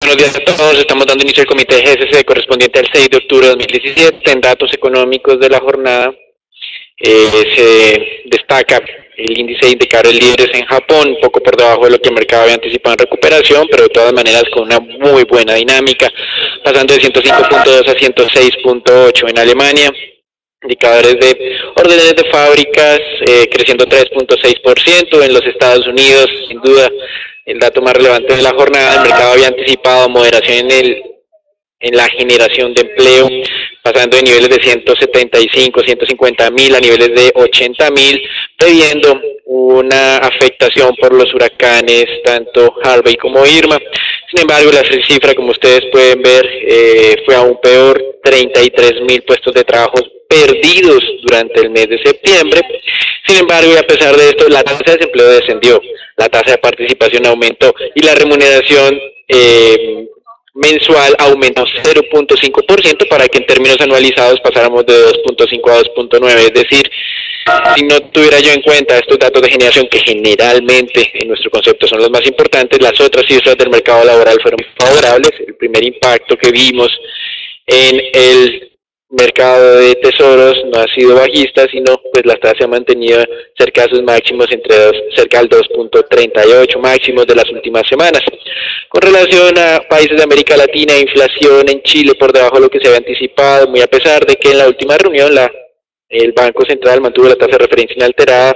Buenos días a todos. Estamos dando inicio al comité de GSC correspondiente al 6 de octubre de 2017. En datos económicos de la jornada se destaca el índice de indicadores libres en Japón, un poco por debajo de lo que el mercado había anticipado en recuperación, pero de todas maneras con una muy buena dinámica, pasando de 105.2 a 106.8 en Alemania. Indicadores de órdenes de fábricas creciendo 3.6%. En los Estados Unidos, sin duda, el dato más relevante de la jornada. El mercado había anticipado moderación en la generación de empleo, pasando de niveles de 175, 150 mil a niveles de 80 mil, previendo una afectación por los huracanes, tanto Harvey como Irma. Sin embargo, la cifra, como ustedes pueden ver, fue aún peor: 33 mil puestos de trabajo perdidos durante el mes de septiembre. Sin embargo, y a pesar de esto, la tasa de desempleo descendió, la tasa de participación aumentó y la remuneración mensual aumentó 0.5%, para que en términos anualizados pasáramos de 2.5 a 2.9. Es decir, si no tuviera yo en cuenta estos datos de generación, que generalmente en nuestro concepto son los más importantes, las otras cifras del mercado laboral fueron favorables. El primer impacto que vimos en el mercado de tesoros no ha sido bajista, sino pues la tasa se ha mantenido cerca de sus máximos, cerca del 2.38 máximos de las últimas semanas. Con relación a países de América Latina, inflación en Chile por debajo de lo que se había anticipado, muy a pesar de que en la última reunión el Banco Central mantuvo la tasa de referencia inalterada.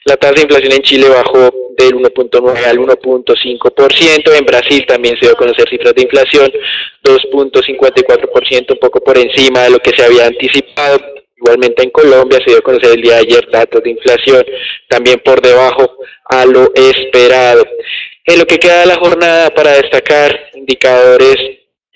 La tasa de inflación en Chile bajó del 1.9 al 1.5%. En Brasil también se dio a conocer cifras de inflación, 2.54%, un poco por encima de lo que se había anticipado. Igualmente en Colombia se dio a conocer el día de ayer datos de inflación, también por debajo a lo esperado. En lo que queda de la jornada, para destacar indicadores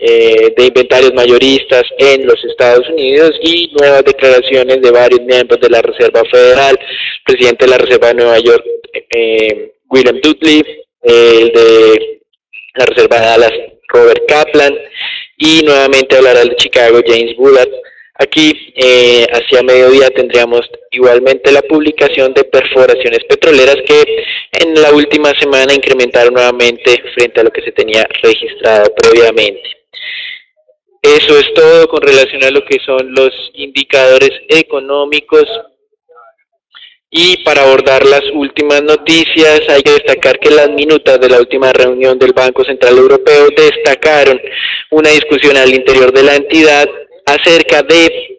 de inventarios mayoristas en los Estados Unidos y nuevas declaraciones de varios miembros de la Reserva Federal: el presidente de la Reserva de Nueva York, William Dudley, el de la Reserva de Dallas, Robert Kaplan, y nuevamente hablará el de Chicago, James Bullard. Aquí, hacia mediodía, tendríamos igualmente la publicación de perforaciones petroleras, que en la última semana incrementaron nuevamente frente a lo que se tenía registrado previamente. Eso es todo con relación a lo que son los indicadores económicos. Y para abordar las últimas noticias, hay que destacar que las minutas de la última reunión del Banco Central Europeo destacaron una discusión al interior de la entidad acerca de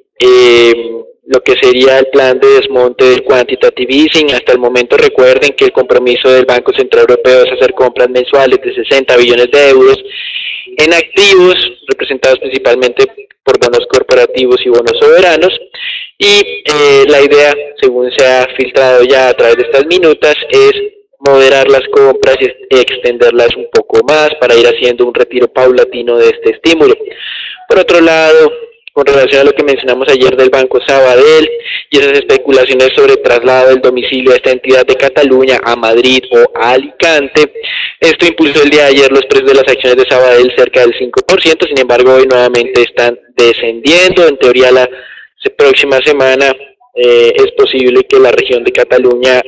lo que sería el plan de desmonte del quantitative easing. Hasta el momento, recuerden que el compromiso del Banco Central Europeo es hacer compras mensuales de 60 billones de euros en activos, representados principalmente por bonos corporativos y bonos soberanos. Y la idea, según se ha filtrado ya a través de estas minutas, es moderar las compras y extenderlas un poco más para ir haciendo un retiro paulatino de este estímulo. Por otro lado, con relación a lo que mencionamos ayer del Banco Sabadell y esas especulaciones sobre traslado del domicilio de esta entidad de Cataluña a Madrid o a Alicante, esto impulsó el día de ayer los precios de las acciones de Sabadell cerca del 5%, sin embargo hoy nuevamente están descendiendo. En teoría la próxima semana es posible que la región de Cataluña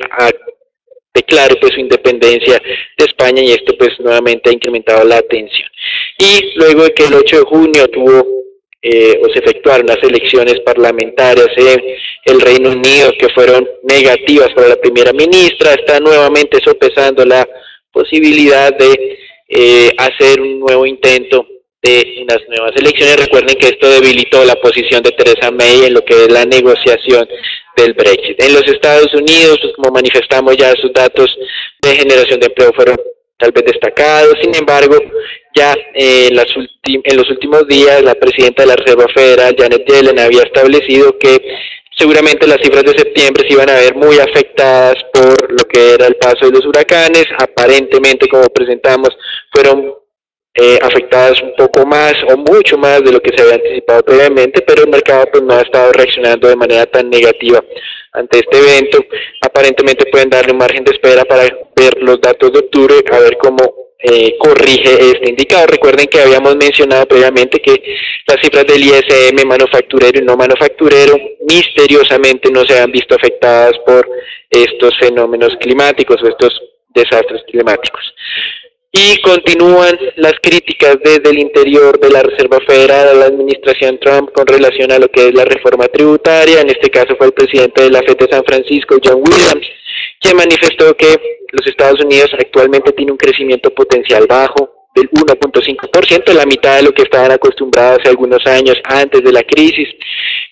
declare pues su independencia de España, y esto pues nuevamente ha incrementado la tensión. Y luego de que el 8 de junio se efectuaron las elecciones parlamentarias en el Reino Unido, que fueron negativas para la primera ministra, está nuevamente sopesando la posibilidad de hacer un nuevo intento de unas nuevas elecciones. Recuerden que esto debilitó la posición de Theresa May en lo que es la negociación del Brexit. En los Estados Unidos, pues como manifestamos ya, sus datos de generación de empleo fueron tal vez destacados. Sin embargo, ya en los últimos días, la presidenta de la Reserva Federal, Janet Yellen, había establecido que seguramente las cifras de septiembre se iban a ver muy afectadas por lo que era el paso de los huracanes. Aparentemente, como presentamos, fueron afectadas un poco más o mucho más de lo que se había anticipado previamente, pero el mercado pues no ha estado reaccionando de manera tan negativa ante este evento. Aparentemente pueden darle un margen de espera para ver los datos de octubre, a ver cómo corrige este indicador. Recuerden que habíamos mencionado previamente que las cifras del ISM manufacturero y no manufacturero misteriosamente no se han visto afectadas por estos fenómenos climáticos o estos desastres climáticos. Y continúan las críticas desde el interior de la Reserva Federal a la administración Trump con relación a lo que es la reforma tributaria. En este caso fue el presidente de la FED de San Francisco, John Williams, quien manifestó que los Estados Unidos actualmente tiene un crecimiento potencial bajo del 1.5%, la mitad de lo que estaban acostumbrados hace algunos años antes de la crisis.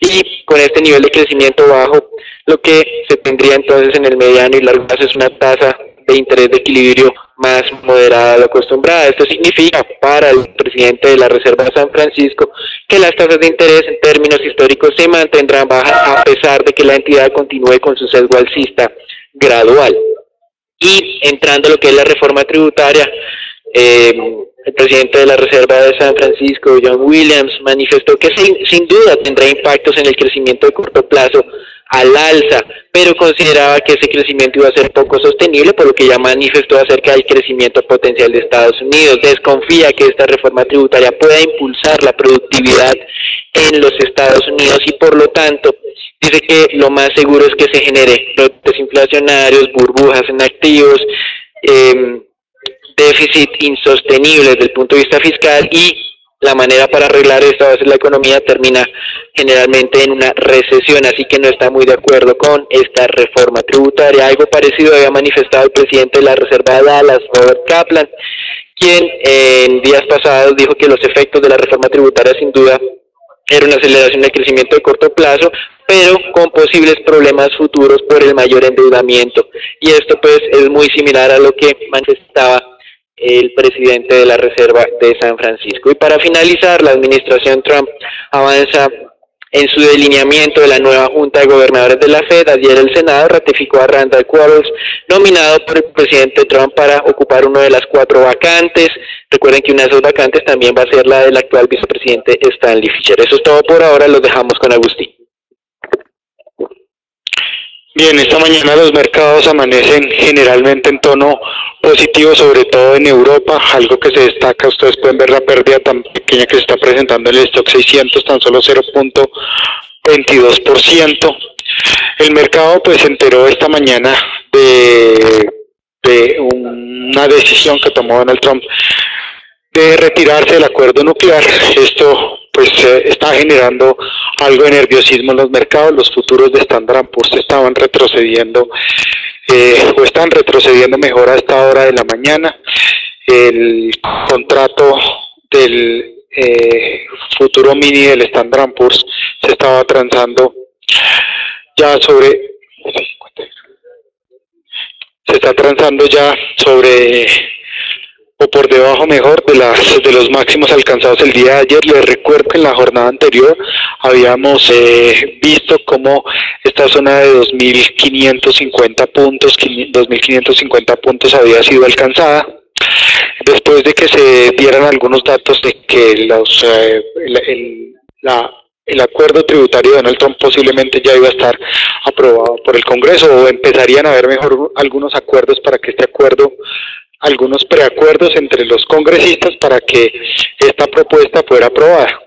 Y con este nivel de crecimiento bajo, lo que se tendría entonces en el mediano y largo plazo es una tasa de interés de equilibrio más moderada de lo acostumbrada. Esto significa para el presidente de la Reserva de San Francisco que las tasas de interés en términos históricos se mantendrán bajas a pesar de que la entidad continúe con su sesgo alcista gradual. Y entrando a lo que es la reforma tributaria, el presidente de la Reserva de San Francisco, John Williams, manifestó que sin duda tendrá impactos en el crecimiento de corto plazo al alza, pero consideraba que ese crecimiento iba a ser poco sostenible, por lo que ya manifestó acerca del crecimiento potencial de Estados Unidos. Desconfía que esta reforma tributaria pueda impulsar la productividad en los Estados Unidos y por lo tanto dice que lo más seguro es que se genere brotes inflacionarios, burbujas en activos, déficit insostenible desde el punto de vista fiscal, y la manera para arreglar esto a veces la economía termina generalmente en una recesión, así que no está muy de acuerdo con esta reforma tributaria. Algo parecido había manifestado el presidente de la Reserva de Dallas, Robert Kaplan, quien en días pasados dijo que los efectos de la reforma tributaria sin duda era una aceleración del crecimiento de corto plazo, pero con posibles problemas futuros por el mayor endeudamiento. Y esto pues es muy similar a lo que manifestaba el presidente de la Reserva de San Francisco. Y para finalizar, la administración Trump avanza en su delineamiento de la nueva Junta de Gobernadores de la Fed. Ayer el Senado ratificó a Randall Quarles, nominado por el presidente Trump para ocupar una de las 4 vacantes. Recuerden que una de esas vacantes también va a ser la del actual vicepresidente Stanley Fischer. Eso es todo por ahora, los dejamos con Agustín. Bien, esta mañana los mercados amanecen generalmente en tono positivo, sobre todo en Europa, algo que se destaca, ustedes pueden ver la pérdida tan pequeña que se está presentando en el stock 600, tan solo 0.22%. El mercado pues se enteró esta mañana de una decisión que tomó Donald Trump de retirarse del acuerdo nuclear. Esto pues está generando algo de nerviosismo en los mercados. Los futuros de Standard & Poor's estaban retrocediendo o están retrocediendo mejor a esta hora de la mañana. El contrato del futuro mini del Standard & Poor's se estaba transando ya sobre o por debajo mejor de los máximos alcanzados el día de ayer. Les recuerdo que en la jornada anterior habíamos visto cómo esta zona de 2.550 puntos había sido alcanzada después de que se dieran algunos datos de que el acuerdo tributario de Donald Trump posiblemente ya iba a estar aprobado por el Congreso, o empezarían a haber mejor algunos acuerdos para que algunos preacuerdos entre los congresistas para que esta propuesta fuera aprobada.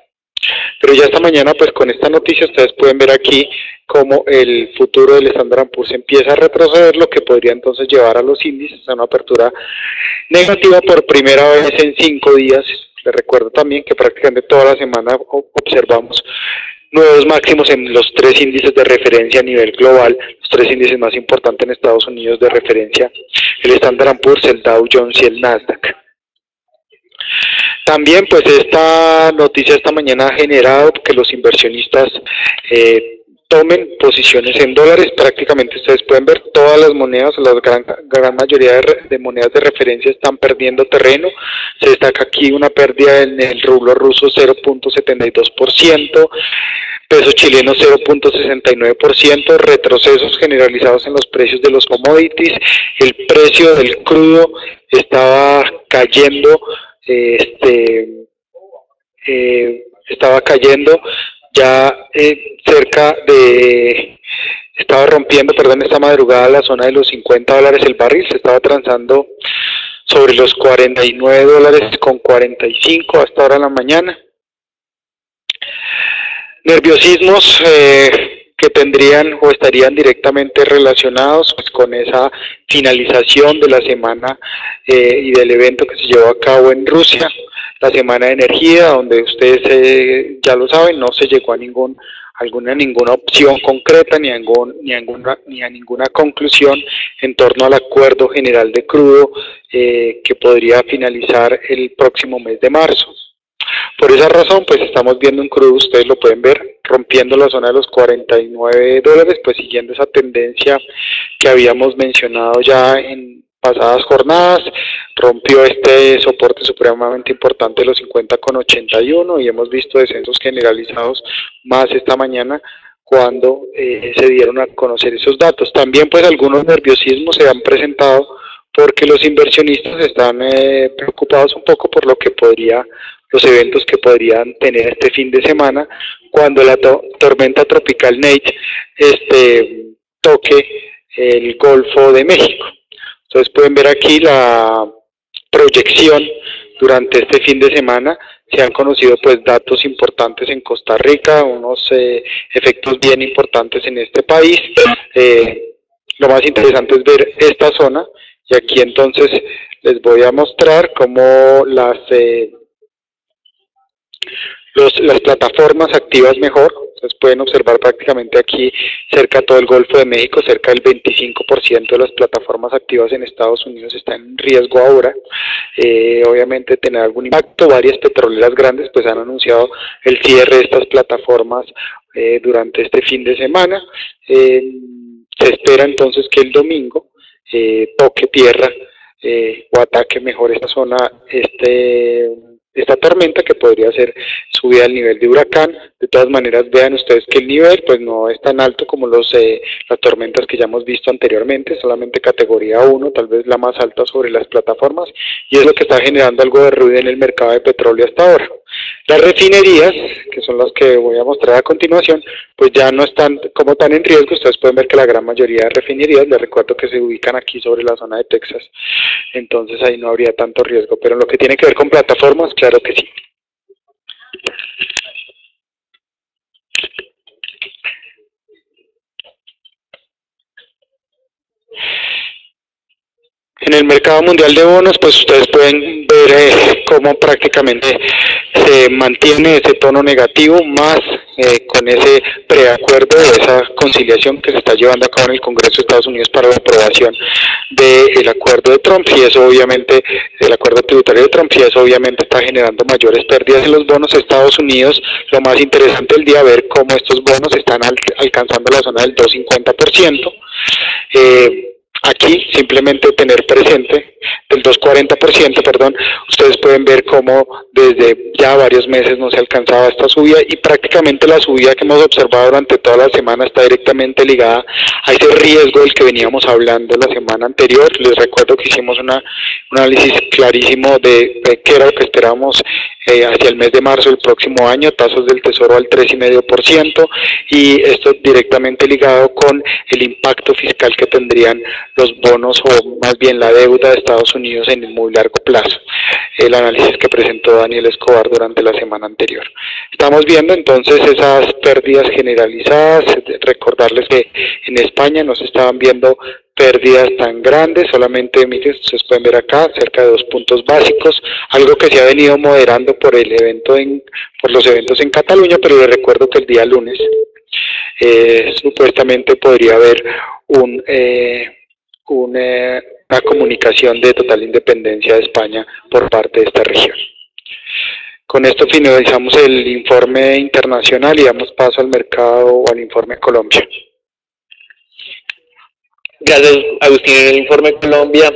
Pero ya esta mañana, pues con esta noticia ustedes pueden ver aquí cómo el futuro del Standard & Poor's empieza a retroceder, lo que podría entonces llevar a los índices a una apertura negativa por primera vez en 5 días. Les recuerdo también que prácticamente toda la semana observamos nuevos máximos en los 3 índices de referencia a nivel global, los 3 índices más importantes en Estados Unidos de referencia, el Standard & Poor's, el Dow Jones y el Nasdaq. También pues esta noticia esta mañana ha generado que los inversionistas tomen posiciones en dólares. Prácticamente ustedes pueden ver todas las monedas, la gran mayoría de monedas de referencia están perdiendo terreno. Se destaca aquí una pérdida en el rublo ruso 0.72%, peso chileno 0.69%, retrocesos generalizados en los precios de los commodities. El precio del crudo estaba cayendo, ya estaba rompiendo, esta madrugada la zona de los $50 el barril. Se estaba transando sobre los $49.45 hasta ahora en la mañana. Nerviosismos que tendrían o estarían directamente relacionados pues, con esa finalización de la semana y del evento que se llevó a cabo en Rusia, la semana de energía, donde ustedes ya lo saben, no se llegó a ninguna opción concreta ni a ninguna conclusión en torno al acuerdo general de crudo que podría finalizar el próximo mes de marzo. Por esa razón, pues estamos viendo un crudo, ustedes lo pueden ver, rompiendo la zona de los $49, pues siguiendo esa tendencia que habíamos mencionado ya en pasadas jornadas, rompió este soporte supremamente importante de los 50,81 y hemos visto descensos generalizados más esta mañana cuando se dieron a conocer esos datos. También pues algunos nerviosismos se han presentado porque los inversionistas están preocupados un poco por los eventos que podrían tener este fin de semana cuando la tormenta tropical Nate toque el Golfo de México. Entonces pueden ver aquí la proyección durante este fin de semana. Se han conocido pues datos importantes en Costa Rica, unos efectos bien importantes en este país. Lo más interesante es ver esta zona y aquí entonces les voy a mostrar cómo las plataformas activas mejor. Entonces pueden observar prácticamente aquí cerca de todo el Golfo de México, cerca del 25% de las plataformas activas en Estados Unidos están en riesgo ahora, obviamente tener algún impacto. Varias petroleras grandes pues han anunciado el cierre de estas plataformas durante este fin de semana. Se espera entonces que el domingo toque tierra o ataque mejor esta zona, esta tormenta que podría ser subida al nivel de huracán. De todas maneras, vean ustedes que el nivel pues no es tan alto como las tormentas que ya hemos visto anteriormente, solamente categoría 1, tal vez la más alta sobre las plataformas, y es lo que está generando algo de ruido en el mercado de petróleo hasta ahora. Las refinerías, que son las que voy a mostrar a continuación, pues ya no están como tan en riesgo. Ustedes pueden ver que la gran mayoría de refinerías, les recuerdo que se ubican aquí sobre la zona de Texas, entonces ahí no habría tanto riesgo, pero en lo que tiene que ver con plataformas, claro que sí. En el mercado mundial de bonos, pues ustedes pueden ver cómo prácticamente se mantiene ese tono negativo, más con ese preacuerdo de esa conciliación que se está llevando a cabo en el Congreso de Estados Unidos para la aprobación del acuerdo de Trump, y eso obviamente, el acuerdo tributario de Trump, y eso obviamente está generando mayores pérdidas en los bonos de Estados Unidos. Lo más interesante del día, ver cómo estos bonos están alcanzando la zona del 2,50%. Aquí simplemente tener presente del 2,40%, perdón, ustedes pueden ver cómo desde ya varios meses no se alcanzaba esta subida, y prácticamente la subida que hemos observado durante toda la semana está directamente ligada a ese riesgo del que veníamos hablando la semana anterior. Les recuerdo que hicimos un análisis clarísimo de qué era lo que esperábamos hacia el mes de marzo del próximo año, tasas del tesoro al 3,5%, y esto directamente ligado con el impacto fiscal que tendrían los bonos, o más bien la deuda de Estados Unidos en el muy largo plazo. El análisis que presentó Daniel Escobar durante la semana anterior. Estamos viendo entonces esas pérdidas generalizadas. Recordarles que en España no se estaban viendo pérdidas tan grandes, solamente, miren, ustedes pueden ver acá, cerca de 2 puntos básicos, algo que se ha venido moderando por los eventos en Cataluña, pero les recuerdo que el día lunes supuestamente podría haber una comunicación de total independencia de España por parte de esta región. Con esto finalizamos el informe internacional y damos paso al mercado o al informe Colombia. Gracias, Agustín. En el informe Colombia,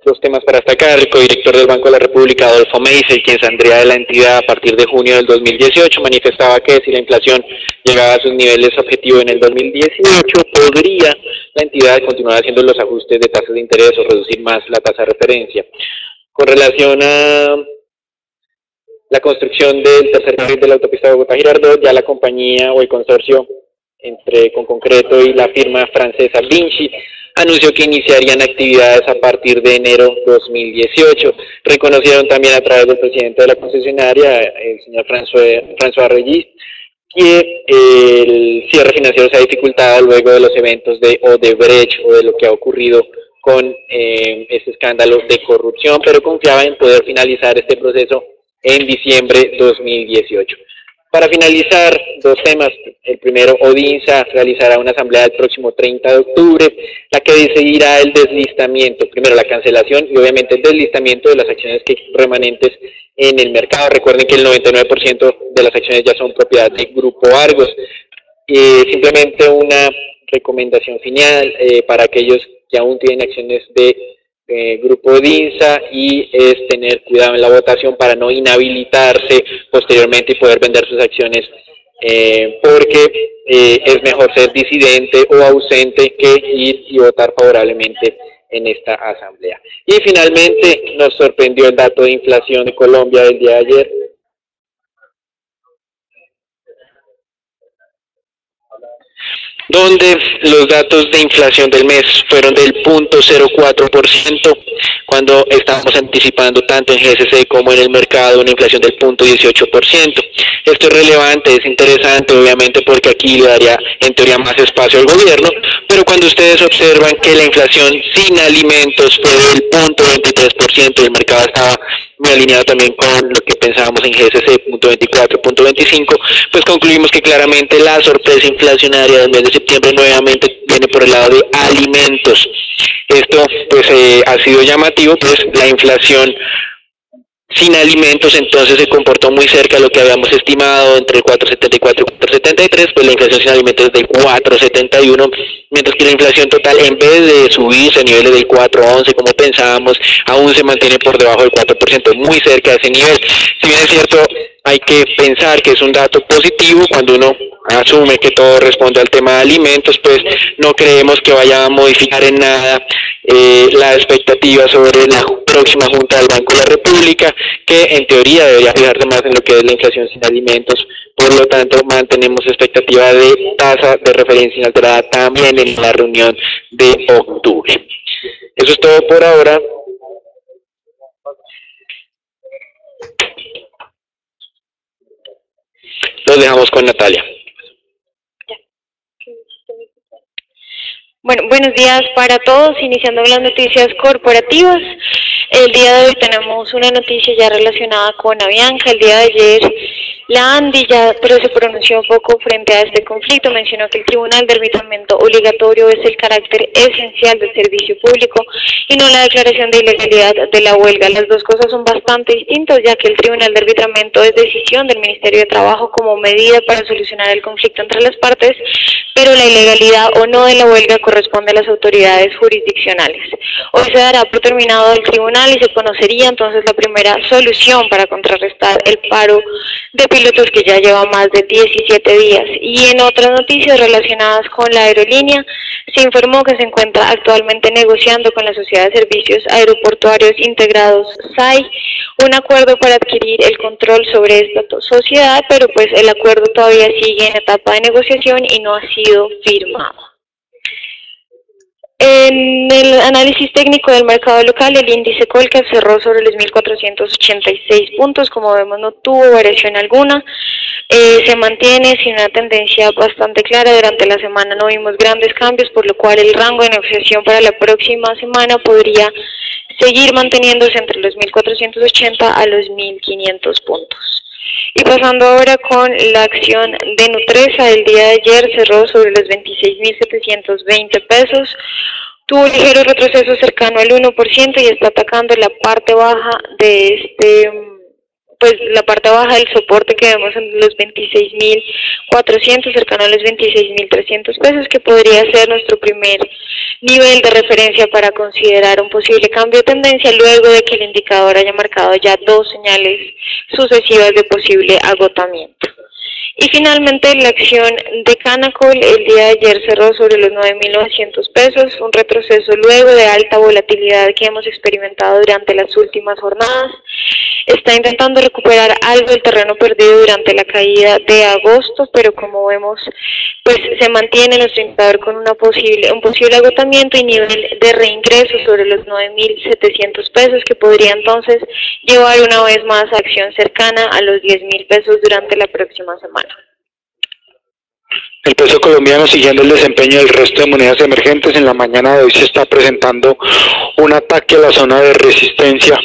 los temas para destacar: el codirector del Banco de la República, Adolfo Meisel, quien saldría de la entidad a partir de junio del 2018, manifestaba que si la inflación llegaba a sus niveles objetivos en el 2018, podría la entidad continuar haciendo los ajustes de tasas de interés o reducir más la tasa de referencia. Con relación a la construcción del tercer carril de la autopista Bogotá-Girardot, ya la compañía o el consorcio entre Conconcreto y la firma francesa Vinci anunció que iniciarían actividades a partir de enero 2018. Reconocieron también a través del presidente de la concesionaria, el señor François Regis, que el cierre financiero se ha dificultado luego de los eventos de Odebrecht o de lo que ha ocurrido con este escándalo de corrupción, pero confiaba en poder finalizar este proceso en diciembre 2018. Para finalizar, dos temas. El primero, Odinsa realizará una asamblea el próximo 30 de octubre, la que decidirá el deslistamiento, primero la cancelación y obviamente el deslistamiento de las acciones que remanentes en el mercado. Recuerden que el 99% de las acciones ya son propiedad del Grupo Argos. Simplemente una recomendación final para aquellos que aún tienen acciones de Grupo Odinsa, y es tener cuidado en la votación para no inhabilitarse posteriormente y poder vender sus acciones, porque es mejor ser disidente o ausente que ir y votar favorablemente en esta asamblea. Y finalmente nos sorprendió el dato de inflación de Colombia del día de ayer. Donde los datos de inflación del mes fueron del 0.04%, cuando estábamos anticipando tanto en GSC como en el mercado una inflación del 0.18%. Esto es relevante, es interesante, obviamente, porque aquí le daría en teoría más espacio al gobierno, pero cuando ustedes observan que la inflación sin alimentos fue del 0.23% y el mercado estaba muy alineado también con lo que pensábamos en GSC, 0.24, 0.25, pues concluimos que claramente la sorpresa inflacionaria del mes de septiembre nuevamente viene por el lado de alimentos. Esto pues ha sido llamativo, pues la inflación sin alimentos entonces se comportó muy cerca de lo que habíamos estimado, entre el 4.74 y 4.73, pues la inflación sin alimentos es del 4.71, mientras que la inflación total, en vez de subirse a niveles del 4.11 como pensábamos, aún se mantiene por debajo del 4%, muy cerca de ese nivel. Si bien es cierto, hay que pensar que es un dato positivo cuando uno asume que todo responde al tema de alimentos, pues no creemos que vaya a modificar en nada la expectativa sobre la próxima Junta del Banco de la República, que en teoría debería fijarse más en lo que es la inflación sin alimentos. Por lo tanto, mantenemos expectativa de tasa de referencia inalterada también en la reunión de octubre. Eso es todo por ahora. Los dejamos con Natalia. Bueno, buenos días para todos, iniciando las noticias corporativas. El día de hoy tenemos una noticia ya relacionada con Avianca. El día de ayer la ANDI ya se pronunció poco frente a este conflicto, mencionó que el Tribunal de Arbitramiento Obligatorio es el carácter esencial del servicio público y no la declaración de ilegalidad de la huelga. Las dos cosas son bastante distintas, ya que el Tribunal de Arbitramiento es decisión del Ministerio de Trabajo como medida para solucionar el conflicto entre las partes, pero la ilegalidad o no de la huelga corresponde a las autoridades jurisdiccionales. Hoy se dará por terminado el tribunal y se conocería entonces la primera solución para contrarrestar el paro de pilotos que ya lleva más de 17 días. Y en otras noticias relacionadas con la aerolínea, se informó que se encuentra actualmente negociando con la Sociedad de Servicios Aeroportuarios Integrados, SAI, un acuerdo para adquirir el control sobre esta sociedad, pero pues el acuerdo todavía sigue en etapa de negociación y no ha sido firmado. En el análisis técnico del mercado local, el índice Colcap cerró sobre los 1.486 puntos, como vemos no tuvo variación alguna, se mantiene sin una tendencia bastante clara. Durante la semana no vimos grandes cambios, por lo cual el rango de negociación para la próxima semana podría seguir manteniéndose entre los 1.480 a los 1.500 puntos. Y pasando ahora con la acción de Nutresa, el día de ayer cerró sobre los 26.720 pesos, tuvo un ligero retroceso cercano al 1% y está atacando la parte baja de la parte baja del soporte que vemos en los 26.400, cercano a los 26.300 pesos, que podría ser nuestro primer nivel de referencia para considerar un posible cambio de tendencia luego de que el indicador haya marcado ya dos señales sucesivas de posible agotamiento. Y finalmente la acción de Canacol el día de ayer cerró sobre los 9.900 pesos, un retroceso luego de alta volatilidad que hemos experimentado durante las últimas jornadas. Está intentando recuperar algo del terreno perdido durante la caída de agosto, pero como vemos, pues se mantiene nuestro indicador con un posible agotamiento y nivel de reingreso sobre los 9.700 pesos, que podría entonces llevar una vez más a acción cercana a los 10.000 pesos durante la próxima semana. El peso colombiano, siguiendo el desempeño del resto de monedas emergentes, en la mañana de hoy se está presentando un ataque a la zona de resistencia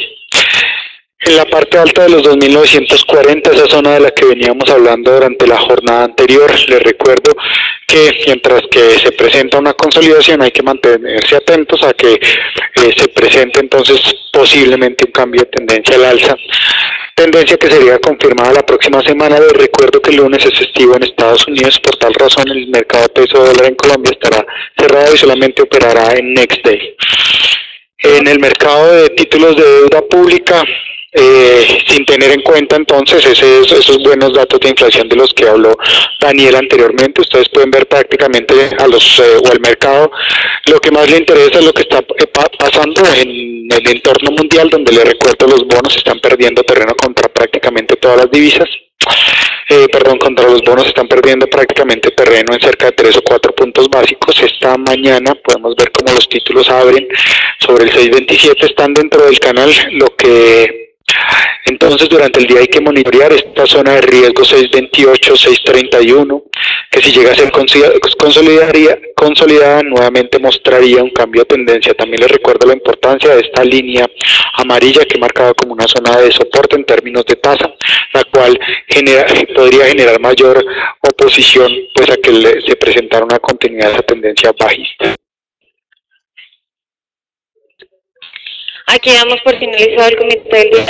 en la parte alta de los 2.940, esa zona de la que veníamos hablando durante la jornada anterior. Les recuerdo que mientras que se presenta una consolidación hay que mantenerse atentos a que se presente entonces posiblemente un cambio de tendencia al alza, tendencia que sería confirmada la próxima semana. Les recuerdo que el lunes es festivo en Estados Unidos, por tal razón el mercado de peso dólar en Colombia estará cerrado y solamente operará en Next Day. En el mercado de títulos de deuda pública, sin tener en cuenta entonces esos buenos datos de inflación de los que habló Daniel anteriormente, ustedes pueden ver prácticamente o al mercado lo que más le interesa es lo que está pasando en el entorno mundial, donde les recuerdo los bonos están perdiendo terreno contra prácticamente todas las divisas. Contra los bonos están perdiendo prácticamente terreno en cerca de 3 o 4 puntos básicos. Esta mañana podemos ver cómo los títulos abren sobre el 6.27, están dentro del canal, lo que entonces durante el día hay que monitorear esta zona de riesgo 6.28, 6.31, que si llega a ser consolidada nuevamente mostraría un cambio de tendencia. También les recuerdo la importancia de esta línea amarilla que he marcado como una zona de soporte en términos de tasa, la cual podría generar mayor oposición pues a que se presentara una continuidad de esa tendencia bajista. Aquí damos por finalizado el comité del día.